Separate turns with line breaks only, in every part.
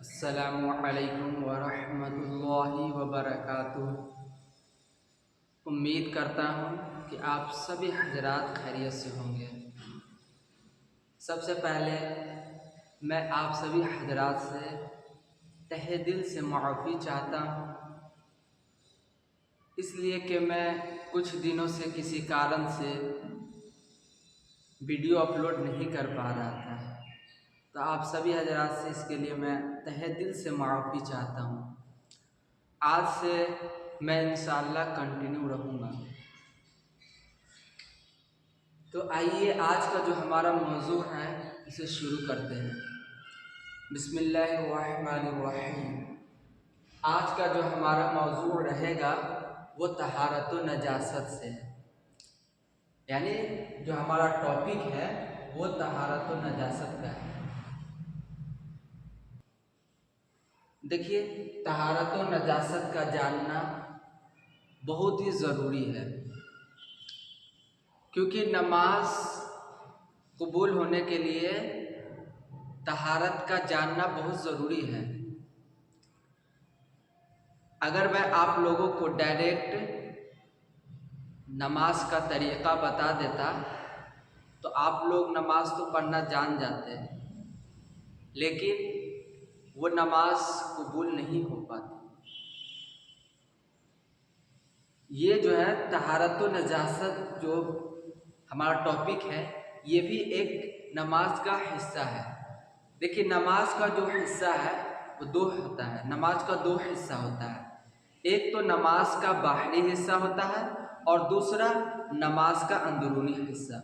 अस्सलामुअलैकुम वरहमतुल्लाहि वबरकातुह। उम्मीद करता हूँ कि आप सभी हजरात खैरियत से होंगे। सबसे पहले मैं आप सभी हजरात से तहे दिल से माफ़ी चाहता हूँ, इसलिए कि मैं कुछ दिनों से किसी कारण से वीडियो अपलोड नहीं कर पा रहा था। तो आप सभी हजरात से इसके लिए मैं तहे दिल से माफ़ी चाहता हूँ। आज से मैं इंशाअल्लाह कंटिन्यू रहूँगा। तो आइए आज का जो हमारा मौजू है इसे शुरू करते हैं। बिस्मिल्लाहिर्रहमानिर्रहीम। आज का जो हमारा मौजू रहेगा वो तहारत व नजासत से है, यानी जो हमारा टॉपिक है वो तहारत व नजासत का है। देखिए, तहारत व नजासत का जानना बहुत ही ज़रूरी है, क्योंकि नमाज कबूल होने के लिए तहारत का जानना बहुत ज़रूरी है। अगर मैं आप लोगों को डायरेक्ट नमाज का तरीक़ा बता देता तो आप लोग नमाज तो पढ़ना जान जाते हैं, लेकिन वो नमाज कबूल नहीं हो पाती। ये जो है तहारत व नजासत जो हमारा टॉपिक है, ये भी एक नमाज का हिस्सा है। देखिए, नमाज का जो हिस्सा है वो दो होता है। नमाज का दो हिस्सा होता है, एक तो नमाज का बाहरी हिस्सा होता है और दूसरा नमाज का अंदरूनी हिस्सा।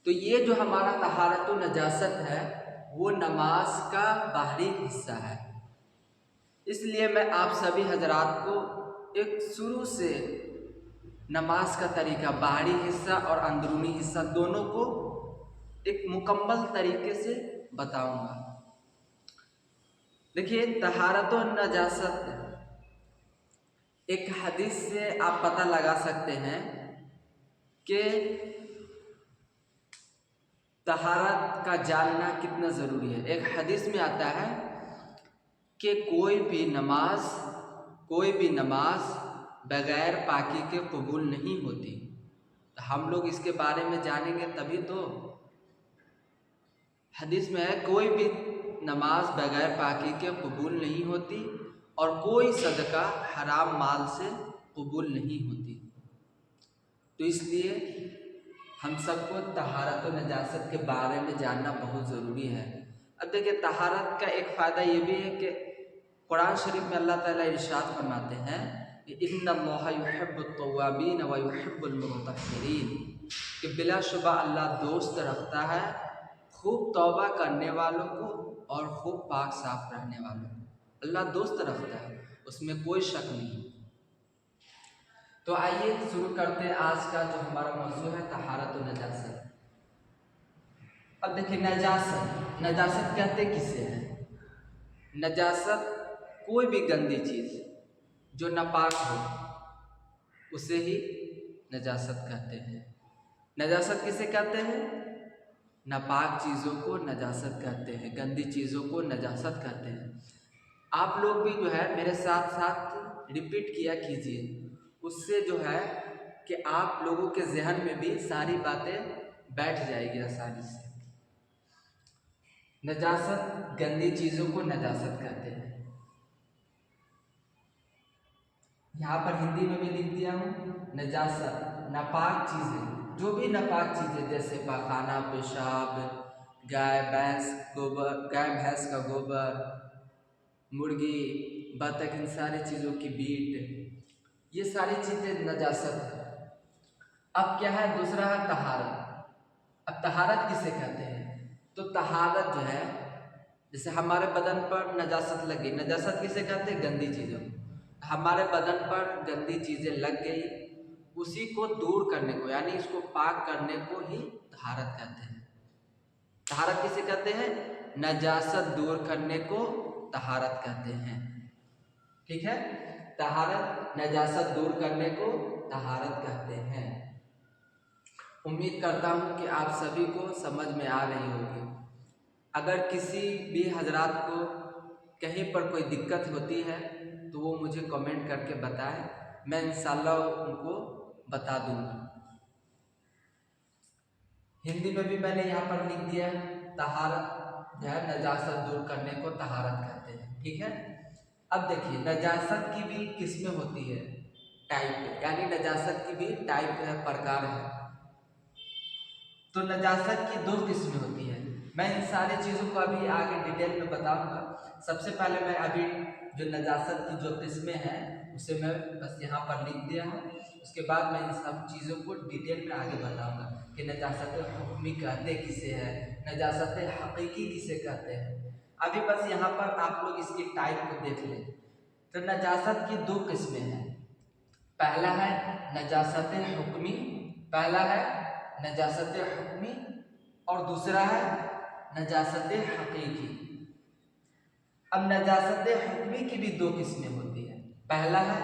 तो ये जो हमारा तहारत व नजासत है वो नमाज का बाहरी हिस्सा है। इसलिए मैं आप सभी हजरात को एक शुरू से नमाज का तरीका, बाहरी हिस्सा और अंदरूनी हिस्सा दोनों को एक मुकम्मल तरीके से बताऊंगा। देखिए, तहारत व नजासत एक हदीस से आप पता लगा सकते हैं कि तहारत का जानना कितना ज़रूरी है। एक हदीस में आता है कि कोई भी नमाज बगैर पाकी के कबूल नहीं होती। तो हम लोग इसके बारे में जानेंगे तभी तो। हदीस में है कोई भी नमाज बगैर पाकी के कबूल नहीं होती और कोई सदका हराम माल से कबूल नहीं होती। तो इसलिए हम सबको तहारत व नजासत के बारे में जानना बहुत ज़रूरी है। अब देखिए, तहारत का एक फ़ायदा ये भी है कि कुरान शरीफ में अल्लाह ताला इरशाद फरमाते हैं कि इन्नल्लाहा युहिब्बुत तव्वाबीन व युहिब्बुल मुतत्तहिरीन, कि बिलाशुबा अल्लाह दोस्त रखता है खूब तौबा करने वालों को और खूब पाक साफ रहने वालों को। अल्लाह दोस्त रखता है, उसमें कोई शक नहीं। तो आइए शुरू करते हैं आज का जो हमारा मौजू है तहारत व नजासत। अब देखिए, नजासत कहते किसे हैं? नजासत कोई भी गंदी चीज़ जो नापाक हो उसे ही नजासत कहते हैं। नजासत किसे कहते हैं? नापाक चीज़ों को नजासत कहते हैं, गंदी चीज़ों को नजासत कहते हैं। आप लोग भी जो है मेरे साथ साथ रिपीट किया कीजिए, उससे जो है कि आप लोगों के जहन में भी सारी बातें बैठ जाएगी आसानी से। नजासत, गंदी चीज़ों को नजासत कहते हैं। यहाँ पर हिंदी में भी लिख दिया हूँ, नजासत नापाक चीज़ें, जो भी नापाक चीज़ें जैसे पाखाना, पेशाब, गाय भैंस का गोबर, मुर्गी, बतख, इन सारी चीज़ों की बीट, ये सारी चीज़ें नजासत है। अब क्या है? दूसरा है तहारत। अब तहारत किसे कहते हैं? तो तहारत जो है, जैसे हमारे बदन पर नजासत लग गई, नजासत किसे कहते हैं? गंदी चीज़ों। हमारे बदन पर गंदी चीज़ें लग गई, उसी को दूर करने को, यानी इसको पाक करने को ही तहारत कहते हैं। तहारत किसे कहते हैं? नजासत दूर करने को तहारत कहते हैं। ठीक है, तहारत, नजासत दूर करने को तहारत कहते हैं। उम्मीद करता हूँ कि आप सभी को समझ में आ रही होगी। अगर किसी भी हजरात को कहीं पर कोई दिक्कत होती है तो वो मुझे कमेंट करके बताएं, मैं इंशाल्लाह उनको बता दूंगा। हिंदी में भी मैंने यहाँ पर लिख दिया है, तहारत जो है नजासत दूर करने को तहारत कहते हैं। ठीक है, अब देखिए नजासत की भी किस्में होती है, टाइप, यानी नजासत की भी टाइप है, प्रकार है। तो नजासत की दो किस्में होती है। मैं इन सारी चीज़ों को अभी आगे डिटेल में बताऊंगा। सबसे पहले मैं अभी जो नजासत की जो किस्में हैं उसे मैं बस यहाँ पर लिख दिया हूँ। उसके बाद मैं इन सब चीज़ों को डिटेल में आगे बताऊंगा कि नजासत हुक्मी कहते किसे है, नजासत हकीकी किसे कहते हैं। अभी बस यहाँ पर आप लोग इसकी टाइप को देख लें। तो नजासत की दो किस्में हैं। पहला है नजासत हुक्मी, पहला है नजासत हुक्मी और दूसरा है नजासत हकीकी। अब नजासत हुक्मी की भी दो किस्में होती है। पहला है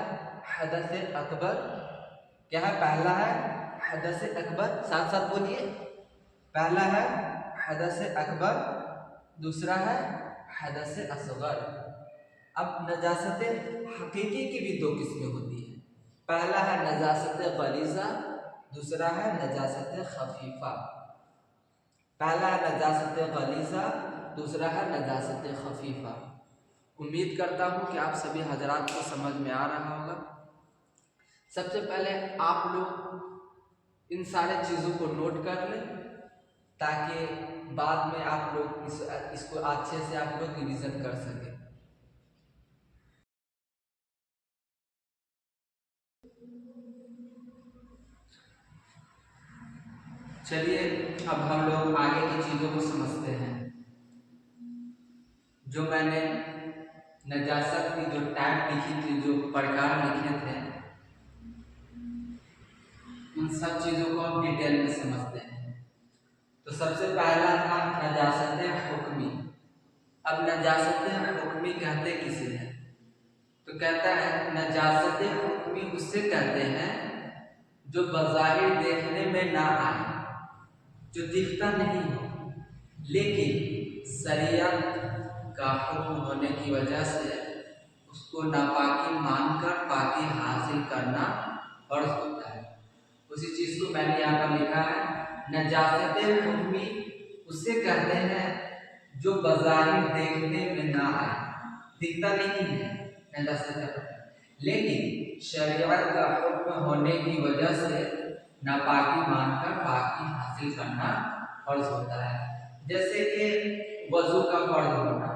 हदस अकबर, क्या है? पहला है हदस अकबर, साथ साथ बोलिए। पहला है हदस अकबर, दूसरा है हदस असगर। अब नजासत हकीकी की भी दो किस्में होती है। पहला है नजासत गलीज़ा, दूसरा है नजासत खफीफा। पहला है नजासत गलीज़ा, दूसरा है नजासत खफीफा। उम्मीद करता हूँ कि आप सभी हजरात को समझ में आ रहा होगा। सबसे पहले आप लोग इन सारे चीज़ों को नोट कर लें ताकि बाद में आप लोग इसको अच्छे से आप लोग रिवीजन कर सकें। चलिए अब हम लोग आगे की चीज़ों को समझते हैं। जो मैंने नजासत की जो टाइप लिखी थी, जो प्रकार लिखे थे, उन सब चीज़ों को हम डिटेल में समझते हैं। तो सबसे पहला था नजासत हुक्मी। अब नजासत हुक्मी कहते किसे हैं? तो कहता है नजासत हुक्मी उससे कहते हैं जो बज़ाहिर देखने में ना आए, जो दिखता नहीं हो, लेकिन शरीयत का हुक्म होने की वजह से उसको नापाकी मानकर पाकी हासिल करना फर्ज होता है। उसी चीज को मैंने यहाँ पर लिखा है, नजासत हुक्मी उसे कहते हैं जो बज़ाहिर देखने में ना आए, दिखता नहीं है नजासत, लेकिन शरीयत का हुक्म होने की वजह से नापाकी मानकर पाकी हासिल करना फर्ज होता है। जैसे कि वजू का फर्ज होना,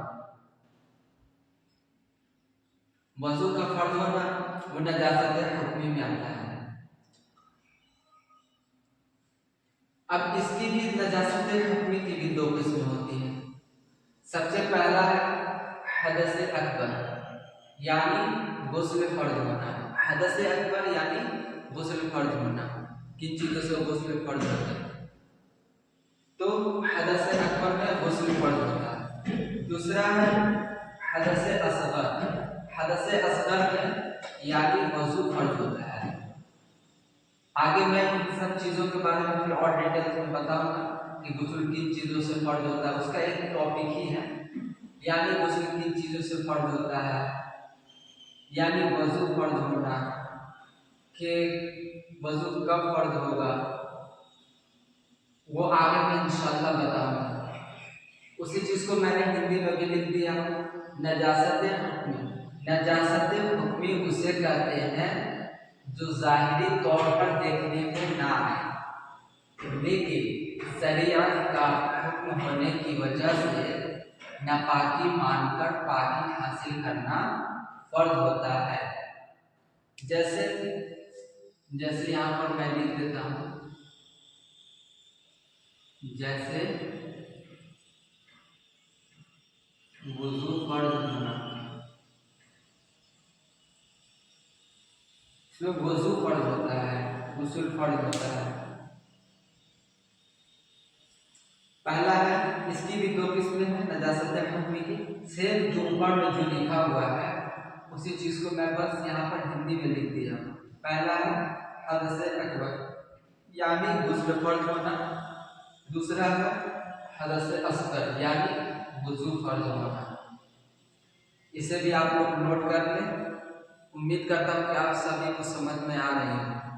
वजू का फर्ज होना वो नजासत हुक्मी में आता है। अब इसकी भी नजासत हुक्मी की भी दो किस्में होती हैं। सबसे पहला है हदस अकबर, यानी गुस्ल फर्ज होना। हदस अकबर यानी गुस्ल फर्ज होना। किन चीजों से गुस्ल फर्ज होता है? तो हदस अकबर में गुस्ल फर्ज होता है। दूसरा है हदस असगर, हदस असगर में यानी वजू फर्ज होता है। आगे मैं इन सब चीज़ों के बारे में फिर और डिटेल्स में बताऊंगा कि गुस्ल किन चीज़ों से फर्ज होता है, उसका एक टॉपिक ही है। यानी गुस्ल किन चीज़ों से फर्ज होता है, यानी वजू फर्ज होना, कि वजू कब फर्ज होगा वो आगे मैं इंशाल्लाह बताऊंगा। उसी चीज़ को मैंने हिंदी में भी लिख दिया। नजासत हुक्मी, नजासत हुक्मी उसे कहते हैं जो जाहिरी तौर पर देखने में ना आए, लेकिन शरीयत का हुक्म होने की वजह से नापाकी मानकर पाकी हासिल करना फर्ज होता है। जैसे जैसे यहाँ पर मैं लिख देता हूँ, जैसे वुज़ू फर्ज होना, इसमें वुज़ू फर्ज होता है, गुस्ल फर्ज होता है। पहला है, इसकी भी दो किस्में हैं नजासत हुक्मी की। सेम जो ऊपर में जो लिखा हुआ है उसी चीज को मैं बस यहाँ पर हिंदी में लिख दिया। पहला है हदस अकबर, यानी गुस्ल फर्ज होना, दूसरा है हदस असगर यानी वुजू फर्ज होना। इसे भी आप लोग नोट कर लें। उम्मीद करता हूँ कि आप सभी को समझ में आ रही है।